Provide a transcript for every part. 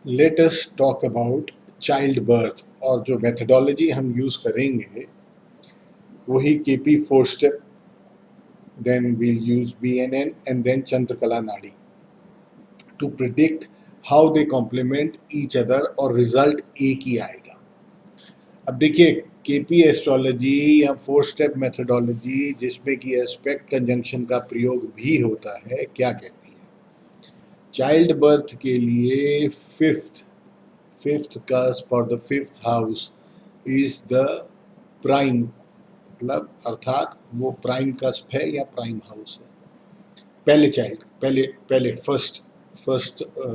Late us talk about child birth, और जो methodology हम यूज करेंगे वही KP 4 step, then we'll use BNN and then Chandrakala Nadi to predict how they complement each other, और result एक ही आएगा। अब देखिए, केपी एस्ट्रोलॉजी या 4 स्टेप मेथडोलॉजी जिसमें कि एस्पेक्ट कंजंक्शन का प्रयोग भी होता है, क्या कहती है? चाइल्ड बर्थ के लिए fifth cusp for the fifth house is the prime, मतलब अर्थात वो प्राइम कस्प है या प्राइम हाउस है पहले चाइल्ड, पहले फर्स्ट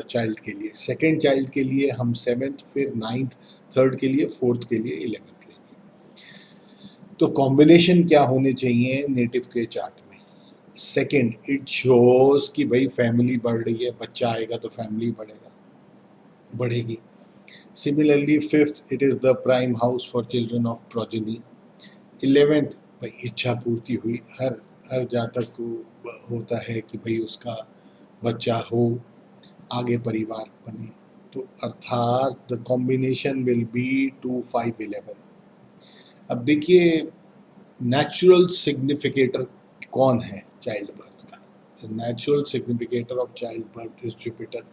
चाइल्ड के लिए। सेकंड चाइल्ड के लिए हम 7th, फिर 9th, थर्ड के लिए 4th के लिए 11th लेंगे। तो कॉम्बिनेशन क्या होने चाहिए नेटिव के चार्ट में? सेकंड, इट शोज कि भाई फैमिली बढ़ रही है, बच्चा आएगा तो फैमिली बढ़ेगी। Similarly, fifth, it is the prime house for children of progeny. 11th, भाई इच्छा पूर्ति हुई, हर जातक को होता है कि भाई उसका बच्चा हो, आगे परिवार बने। तो अर्थात द कॉम्बिनेशन विल बी 2, 5, 11। अब देखिए, नेचुरल सिग्निफिकेटर कौन है चाइल्ड बर्थ का? The natural significator of child birth is Jupiter.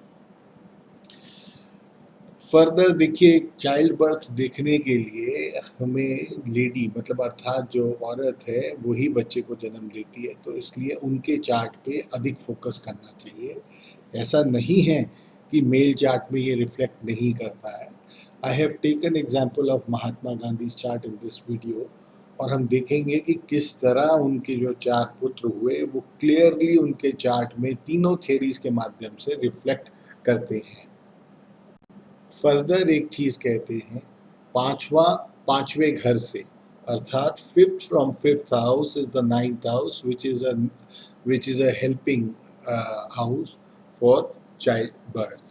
Further देखिए, चाइल्ड बर्थ देखने के लिए हमें लेडी, मतलब अर्थात जो औरत है वही बच्चे को जन्म देती है, तो इसलिए उनके चार्ट पे अधिक फोकस करना चाहिए। ऐसा नहीं है कि मेल चार्ट में ये रिफ्लेक्ट नहीं करता है। I have taken example of Mahatma Gandhi chart in this video, और हम देखेंगे कि किस तरह उनके जो 4 पुत्र हुए वो क्लियरली उनके चार्ट में तीनों थ्योरीज के माध्यम से रिफ्लेक्ट करते हैं। फर्दर एक चीज कहते हैं, पांचवें घर से, अर्थात fifth from fifth house is the 9th house which is a helping house for child birth.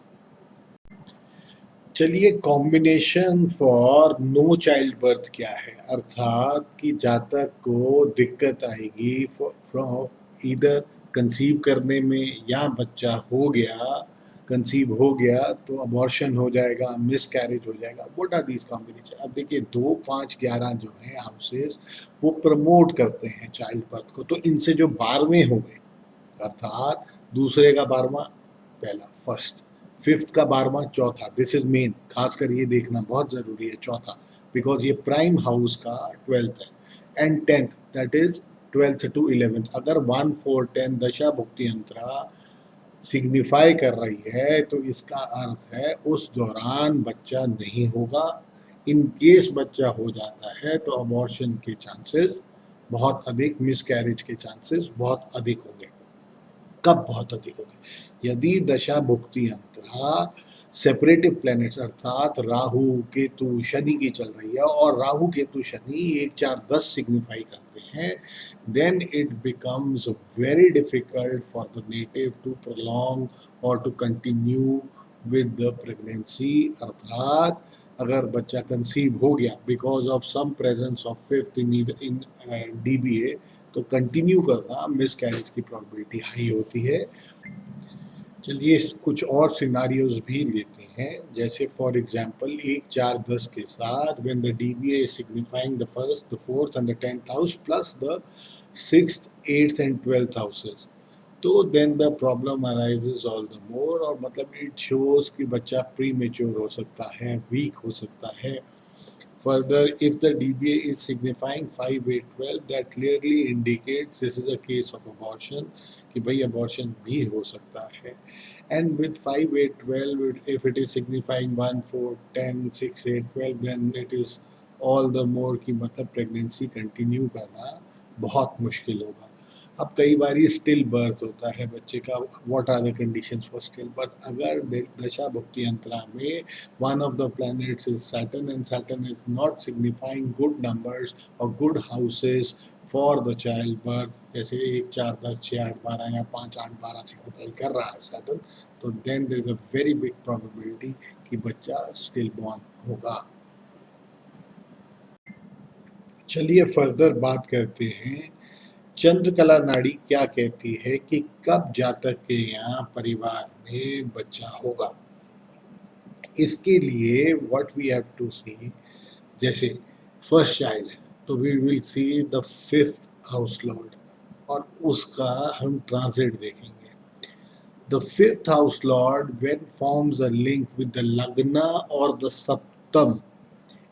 चलिए, combination for no child birth क्या है? अर्थात कि जातक को दिक्कत आएगी फ्रॉम इधर कंसीव करने में, या बच्चा हो गया, कंसीव हो गया तो अबॉर्शन हो जाएगा, मिस कैरेज हो जाएगा। What are these combinations? अब देखिए, 2, 5, 11 जो है हाउसेस, वो प्रमोट करते हैं चाइल्ड बर्थ को। तो इनसे जो 12वें हो गए, अर्थात दूसरे का 12वां, पहला फर्स्ट, फिफ्थ का 12वां, चौथा, दिस इज मेन, खासकर ये देखना बहुत जरूरी है चौथा, बिकॉज ये प्राइम हाउस का 12th है। And 10th, that is 12th to 11th। अगर 1, 4, 10 दशा भुक्ति अंतरा सिग्निफाई कर रही है तो इसका अर्थ है उस दौरान बच्चा नहीं होगा। इन केस बच्चा हो जाता है तो अबॉर्शन के चांसेस बहुत अधिक, मिसकैरेज के चांसेस बहुत अधिक होंगे। कब बहुत अधिक होंगे? यदि दशा भुक्ति अंतरा सेपरेटिव प्लैनेट्स, अर्थात राहु केतु शनि की चल रही है, और राहु केतु शनि 1, 4, 10 सिग्निफाई करते हैं, then it becomes very difficult for the native to prolong or to continue with the pregnancy। अर्थात अगर बच्चा कंसीव हो गया because of some presence of fifth in DBA, तो कंटिन्यू करना, मिस कैरेज की प्रोबेबिलिटी हाई होती है। चलिए, कुछ और सिनारियोज भी लेते हैं, जैसे फॉर एग्जांपल 1, 4, 10 के साथ when the DBA is signifying the first, the fourth and the 10th house plus the 6th, 8th and 12th houses, तो then the problem arises all the more, और मतलब इट शोज कि बच्चा pre mature हो सकता है, week हो सकता है। Further, if the DBA is signifying 5, 8, 12, that clearly indicates this is a case of abortion, कि भाई abortion भी हो सकता है। And with 5, 8, 12, if it is signifying 1, 4, 10, 6, 8, 12, then it is all the more कि मतलब प्रेगनेंसी कंटिन्यू करना बहुत मुश्किल होगा। अब कई बार स्टिल बर्थ होता है बच्चे का, what are the conditions for stillbirth? अगर दशा भुक्ति अंतरा में one of the planets is Saturn and Saturn is not signifying good numbers or good houses for the child birth, जैसे 1 4 10 6 8 12 या 5 8 12 सिग्निफाई कर रहा है सैटर्न, तो then there is a very big probability कि बच्चा स्टिल बॉर्न होगा। चलिए फर्दर बात करते हैं, चंद्रकला नाड़ी क्या कहती है कि कब जातक के यहाँ परिवार में बच्चा होगा। इसके लिए what we have to see, जैसे फर्स्ट चाइल्ड है तो we will see the fifth house lord और उसका हम ट्रांजिट देखेंगे। The fifth house lord when forms a link with the lagna और द सप्तम,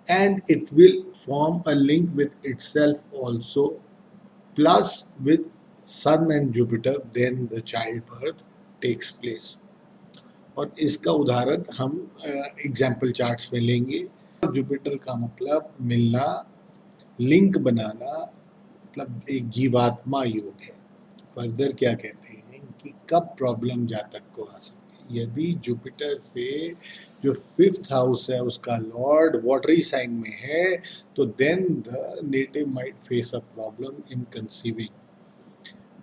and it will form a link with itself also, plus with sun and Jupiter, then the childbirth takes place। और इसका उदाहरण हम example charts में लेंगे। Jupiter का मतलब मिलना, लिंक बनाना, मतलब एक जीवात्मा योग है। फर्दर क्या कहते हैं कि कब प्रॉब्लम जातक को आ सकती है, यदि जुपिटर से जो फिफ्थ हाउस है उसका लॉर्ड वाटरी साइन में है तो then the native might face a problem in conceiving.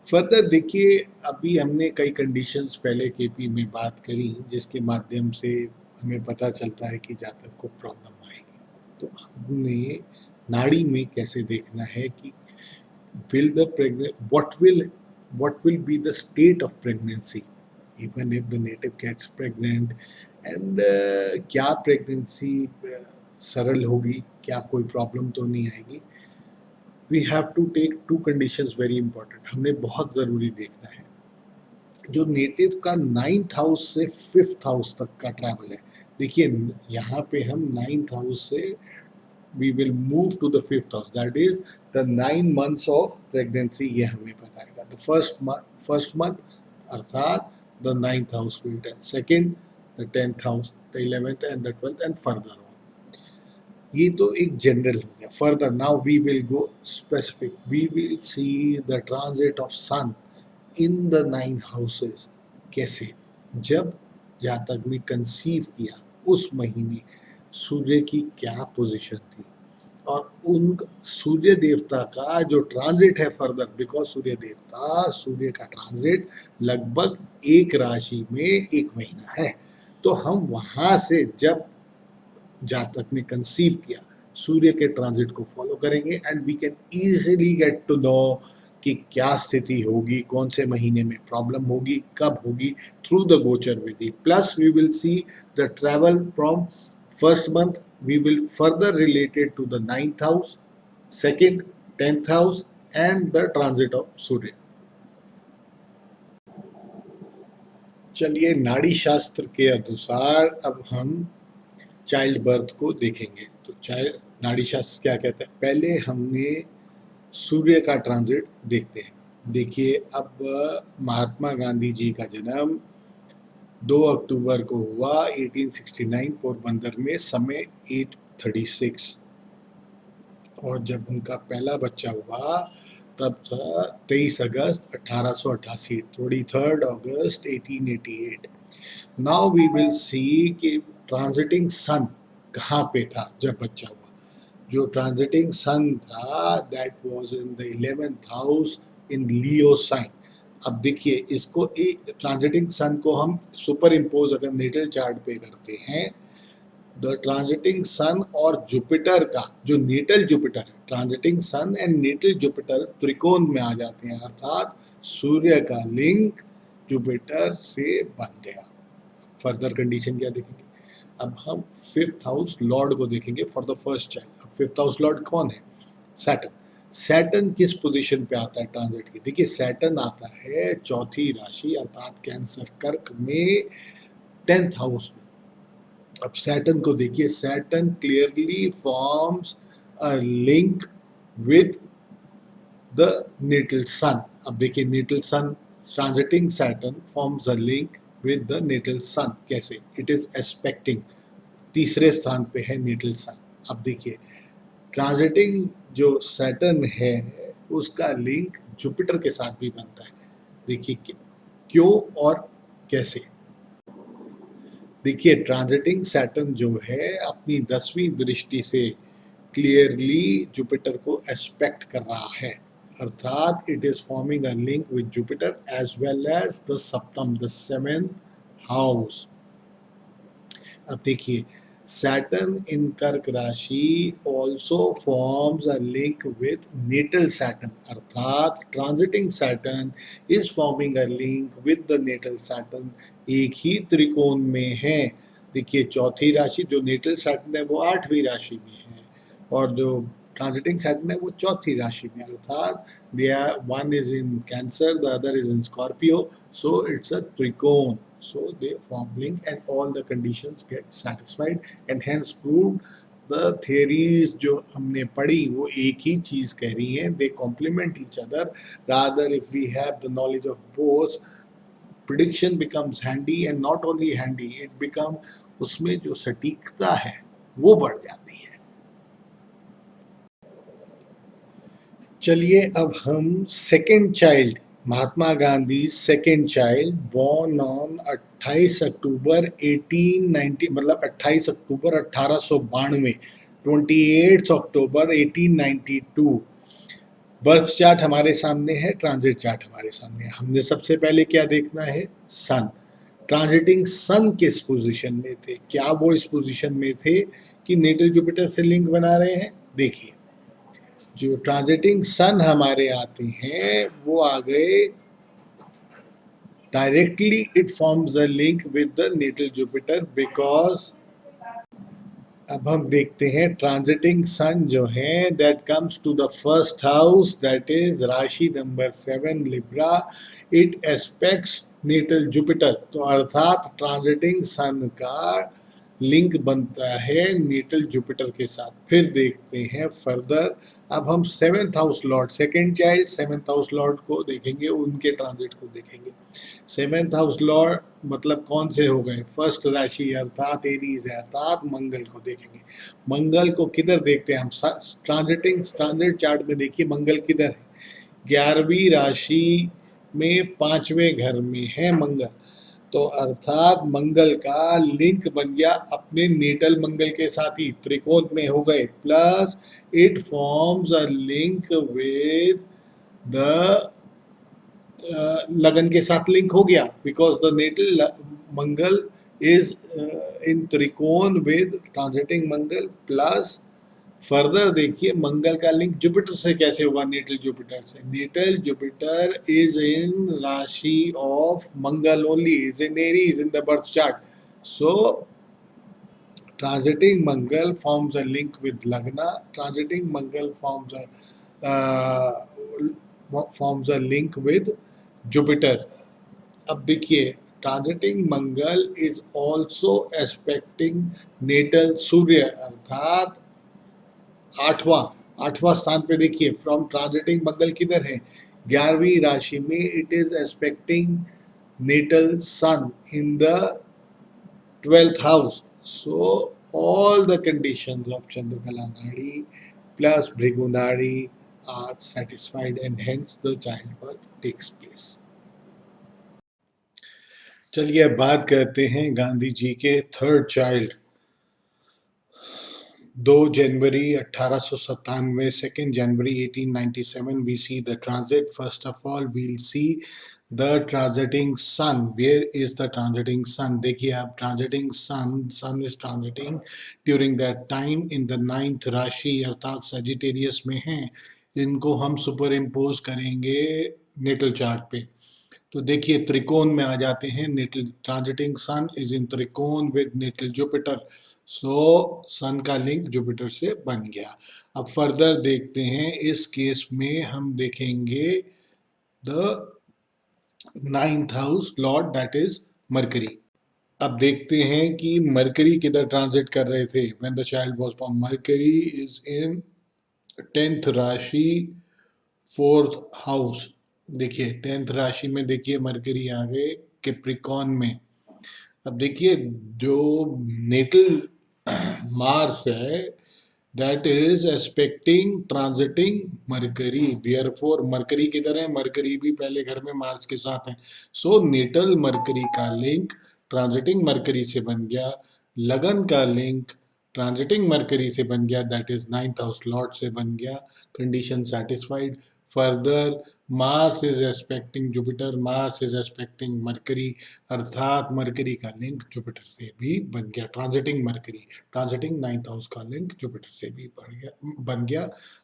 Further देखिए, अभी हमने कई कंडीशंस पहले केपी में बात करी जिसके माध्यम से हमें पता चलता है कि जातक को प्रॉब्लम आएगी। तो हमने नाड़ी में कैसे देखना है कि will the pregnant what will be the state of pregnancy even if the native gets pregnant, and क्या प्रेगनेंसी सरल होगी, क्या कोई प्रॉब्लम तो नहीं आएगी। We have to take two conditions very important, हमने बहुत ज़रूरी देखना है जो नेटिव का 9th हाउस से 5th हाउस तक का ट्रैवल है। देखिए यहाँ पे हम 9th हाउस से we will move to the 5th house, that is the 9 months of pregnancy, ये हमें बताएगा। the first month अर्थात the 9th house will tell, second the 10th house, the 11th and the 12th and further on। ये तो एक general हो गया। further now we will go specific, we will see the transit of sun in the 9 houses। कैसे, जब जातक ने conceive किया उस महीने सूर्य की क्या पोजीशन थी और उन सूर्य देवता का जो ट्रांजिट है फर्दर, बिकॉज सूर्य देवता, सूर्य का ट्रांजिट लगभग एक राशि में एक महीना है, तो हम वहां से जब जातक ने कंसीव किया सूर्य के ट्रांजिट को फॉलो करेंगे and we can easily get to know कि क्या स्थिति होगी, कौन से महीने में प्रॉब्लम होगी, कब होगी, थ्रू द गोचर विधि। Plus we will see the travel from first month, we will further relate it to the 9th house, second 10th house and the transit of सूर्य। चलिए नाड़ी शास्त्र के अनुसार अब हम चाइल्ड बर्थ को देखेंगे। तो चाइल्ड नाड़ी शास्त्र क्या कहता है, पहले हमने सूर्य का ट्रांजिट देखते हैं। देखिए अब महात्मा गांधी जी का जन्म 2 अक्टूबर को हुआ 1869 पोरबंदर में, समय 8:36, और जब उनका पहला बच्चा हुआ तब था 23 अगस्त 1888, 23 अगस्त 1888। नाउ वी विल सी कि ट्रांजिटिंग सन कहाँ पे था जब बच्चा हुआ। जो ट्रांजिटिंग सन था that was in the 11th house in Leo sign. अब देखिए इसको एक ट्रांजिटिंग सन को हम सुपर इम्पोज अगर नेटल चार्ट पे करते हैं, द ट्रांजिटिंग सन और जुपिटर का जो नेटल जुपिटर है, transiting sun and natal Jupiter त्रिकोण में आ जाते हैं, अर्थात सूर्य का लिंक जुपिटर से बन गया। फर्दर कंडीशन क्या देखेंगे, अब हम फिफ्थ हाउस लॉर्ड को देखेंगे for the first child. Fifth house Lord कौन है, सैटर्न। सैटर्न किस पोजीशन पे आता है ट्रांजिट की, देखिए सैटर्न आता है चौथी राशि अर्थात कैंसर कर्क में 10th हाउस में। अब सैटर्न को देखिए, Saturn clearly forms a link with the natal Sun. अब देखिए natal Sun, transiting Saturn forms a link with the natal Sun, कैसे, इट इज एस्पेक्टिंग, तीसरे स्थान पे है नेटल सन। अब देखिए ट्रांजिटिंग जो सैटर्न है उसका लिंक जुपिटर के साथ भी बनता है। देखिए क्यों और कैसे, देखिए ट्रांजिटिंग सैटर्न जो है अपनी 10वीं दृष्टि से क्लियरली जुपिटर को एस्पेक्ट कर रहा है। अर्थात it is forming a link with Jupiter as well as the saptam, the seventh house. अब देखिए, Saturn in कर्क राशि also forms a link with natal Saturn, अर्थात transiting Saturn is forming a link with the natal Saturn, एक ही त्रिकोण में है। देखिए, चौथी राशि जो नेटल Saturn है वो 8वीं राशि में है, और जो ट्रांजिटिंग Saturn है वो चौथी राशि में, अर्थात they are, one is in Cancer, the other is in Scorpio, so it's a trikona. So they form link and all the conditions get satisfied, and hence proved the theories जो हमने पढ़ी वो एक ही चीज कह रही हैं, they complement each other। Rather, if we have the knowledge of both, prediction becomes handy, and not only handy, it become, उसमें जो सटीकता है वो बढ़ जाती है। चलिए अब हम second child, Mahatma Gandhi second child, born on 28 अक्टूबर 1890, मतलब 28 अक्टूबर 1892, 28 अक्टूबर 1892। बर्थ चार्ट हमारे सामने है, ट्रांजिट चार्ट हमारे सामने है। हमने सबसे पहले क्या देखना है, सन। ट्रांजिटिंग सन किस पोजीशन में थे, क्या वो इस पोजीशन में थे कि नेटल जुपिटर से लिंक बना रहे हैं। देखिए, जो ट्रांजिटिंग सन हमारे आते हैं वो आ गए directly, it forms a link with the natal Jupiter, because अब हम देखते हैं ट्रांजिटिंग सन जो है that comes to the first house, that is rashi number 7 Libra, it aspects natal Jupiter. तो अर्थात ट्रांजिटिंग सन का लिंक बनता है नेटल जुपिटर के साथ। फिर देखते हैं फर्दर, अब हम seventh house Lord, second child seventh house Lord को देखेंगे, उनके ट्रांजिट को देखेंगे। सेवेंथ हाउस लॉर्ड मतलब कौन से हो गए, फर्स्ट राशि अर्थात एरीज है, अर्थात मंगल को देखेंगे। मंगल को किधर देखते हैं हम, ट्रांजिट चार्ट में देखिए मंगल किधर है, 11वीं राशि में 5वें घर में है मंगल। तो अर्थात मंगल का लिंक बन गया अपने नेटल मंगल के साथ ही, त्रिकोण में हो गए, plus it forms a link with the लगन के साथ लिंक हो गया, because the natal Mangal is in trikona with transiting Mangal. Plus further देखिए मंगल का लिंक जुपिटर से कैसे हुआ, नेटल जुपिटर से। Natal Jupiter is in rashi of Mangal only, is in Aries in the birth chart. So transiting Mangal forms a link with Lagna, transiting Mangal forms a link with Jupiter। अब देखिए, transiting Mangal is also aspecting natal Surya, अर्थात आठवां स्थान पे देखिए, from transiting मंगल किधर है, 11वीं राशि में, it is aspecting natal sun in the 12th house। So all the conditions of Chandrakala Nadi plus Bhrigu Nadi are satisfied, and hence the childbirth takes place। चलिए अब बात करते हैं गांधी जी के third child. 2 January 1897, 2 January 1897 we see the transit। First of all we'll see the transiting sun। Where is the transiting sun? देखिए आप, transiting sun is transiting during that time in the 9th राशि अर्थात Sagittarius में है। इनको हम superimpose करेंगे natal chart पे, तो देखिए त्रिकोण में आ जाते हैं। Natal transiting sun is in trikona with natal Jupiter, so sun का लिंक जुपिटर से बन गया। अब फर्दर देखते हैं, इस केस में हम देखेंगे the 9th house Lord, that is mercury. अब देखते हैं कि मरकरी किधर ट्रांजिट कर रहे थे when the child was born. Mercury is in 10th राशि 4th हाउस। देखिए 10th राशि में देखिए मरकरी आ गए कैप्रिकॉन में। अब देखिए जो नेटल मार्स है that is expecting transiting mercury, therefore mercury किधर है, मरकरी भी पहले घर में मार्स के साथ है। सो नेटल मरकरी का लिंक ट्रांजिटिंग मरकरी से बन गया, लगन का लिंक ट्रांजिटिंग मरकरी से बन गया, that is 9th house Lord से बन गया। Condition satisfied. Further Mars is expecting Jupiter, Mars is expecting mercury, अर्थात मरकरी का लिंक जुपिटर से भी बन गया, transiting mercury, transiting 9th house का लिंक जुपिटर से भी बन गया,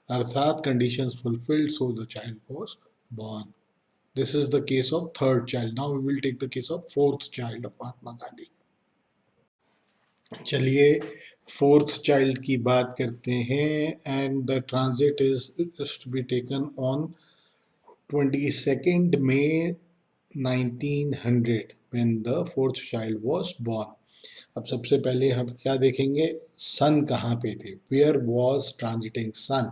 अर्थात conditions fulfilled, so the child was born. This is the case of third child. Now we will take the case of fourth child of Mahatma Gandhi. चलिए fourth child की बात करते हैं, and the transit is to be taken on 22nd May 1900 when the fourth child was born. अब सबसे पहले हम क्या देखेंगे, सन कहाँ पे थे, वेयर वॉज ट्रांजिटिंग सन।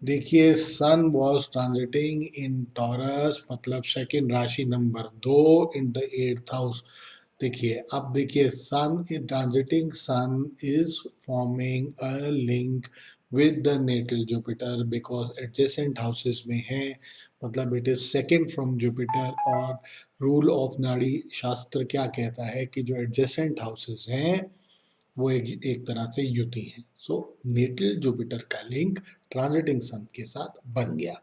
देखिए Sun was transiting in Taurus, मतलब second rashi number 2 in the 8th house. देखिए अब देखिए Sun is transiting, sun is forming a link with the natal Jupiter because adjacent houses में है, मतलब it is second from Jupiter. और rule of Nadi Shastra क्या कहता है कि जो एडजेसेंट हाउसेस हैं वो एक तरह से युति है। सो नेटल जुपिटर का लिंक ट्रांजिटिंग सन के साथ बन गया।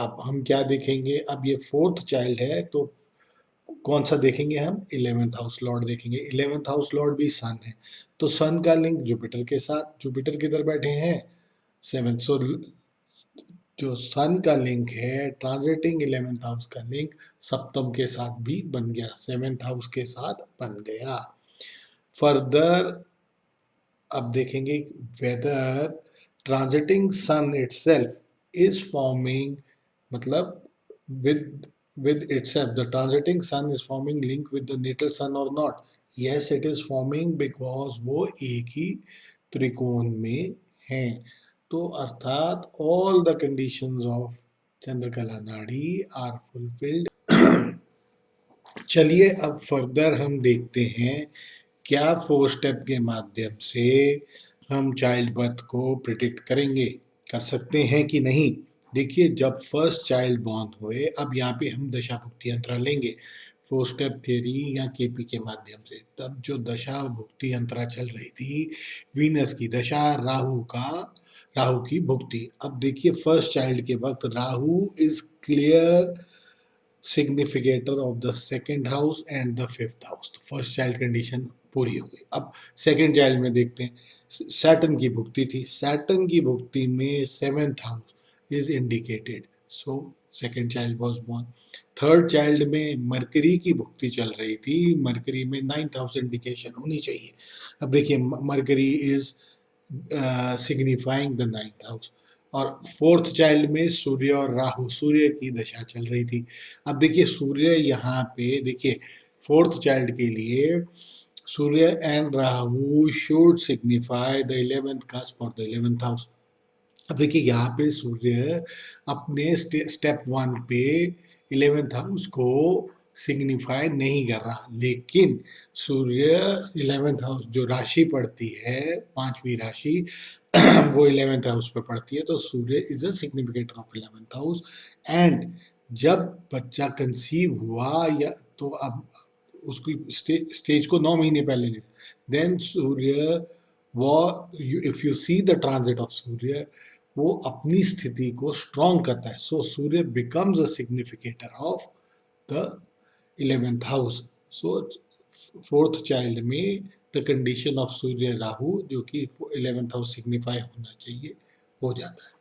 अब हम क्या देखेंगे, अब ये फोर्थ चाइल्ड है तो कौन सा देखेंगे हम, 11th हाउस लॉर्ड देखेंगे। 11th हाउस लॉर्ड भी सन है, तो सन का लिंक जुपिटर के साथ, जुपिटर किधर बैठे हैं 7th। सो जो सन का लिंक है ट्रांजिटिंग 11th हाउस का लिंक सप्तम के साथ भी बन गया, 7th हाउस के साथ बन गया। फर्दर अब देखेंगे whether transiting sun itself is forming, मतलब with with itself the transiting sun is forming link with the natal sun or not. Yes, it is forming because वो एक ही त्रिकोण में हैं, तो अर्थात all the conditions of Chandrakala नाड़ी are fulfilled। चलिए अब फर्दर हम देखते हैं क्या 4 स्टेप के माध्यम से हम चाइल्ड बर्थ को प्रिडिक्ट करेंगे, कर सकते हैं कि नहीं। देखिए जब फर्स्ट चाइल्ड बॉर्न हुए, अब यहाँ पे हम दशा भुक्ति अंतरा लेंगे 4 स्टेप थ्योरी या केपी के माध्यम से। तब जो दशा भुक्ति अंतरा चल रही थी, वीनस की दशा, राहु की भुक्ति। अब देखिए फर्स्ट चाइल्ड के वक्त Rahu is clear significator of the second house and the 5th house, तो फर्स्ट चाइल्ड कंडीशन पूरी हो गई। अब सेकेंड चाइल्ड में देखते हैं, सैटर्न की भुक्ति थी, सैटर्न की भुक्ति में 7th house is indicated, so second child was born. Third child में मरकरी की भुक्ति चल रही थी, मरकरी में 9th हाउस इंडिकेशन होनी चाहिए। अब देखिए mercury is signifying the 9th house. और फोर्थ चाइल्ड में सूर्य और राहु, सूर्य की दशा चल रही थी। अब देखिए सूर्य यहाँ पे देखिए फोर्थ चाइल्ड के लिए Surya and Rahu should signify the 11th cusp और द 11th हाउस। अब देखिए यहाँ पे सूर्य अपने स्टेप 1 पे 11th हाउस को सिग्निफाई नहीं कर रहा, लेकिन सूर्य 11th हाउस जो राशि पड़ती है, पांचवी राशि वो 11th हाउस पे पड़ती है, तो Surya is a significator of 11th house. And जब बच्चा कंसीव हुआ या तो अब उसकी स्टेज को 9 महीने पहले ले, देन सूर्य वो, if you see the transit of Surya, वो अपनी स्थिति को स्ट्रॉन्ग करता है। So Surya becomes a significator of the 11th house. So fourth child में the condition of Surya Rahu जो कि 11th हाउस सिग्निफाई होना चाहिए हो जाता है।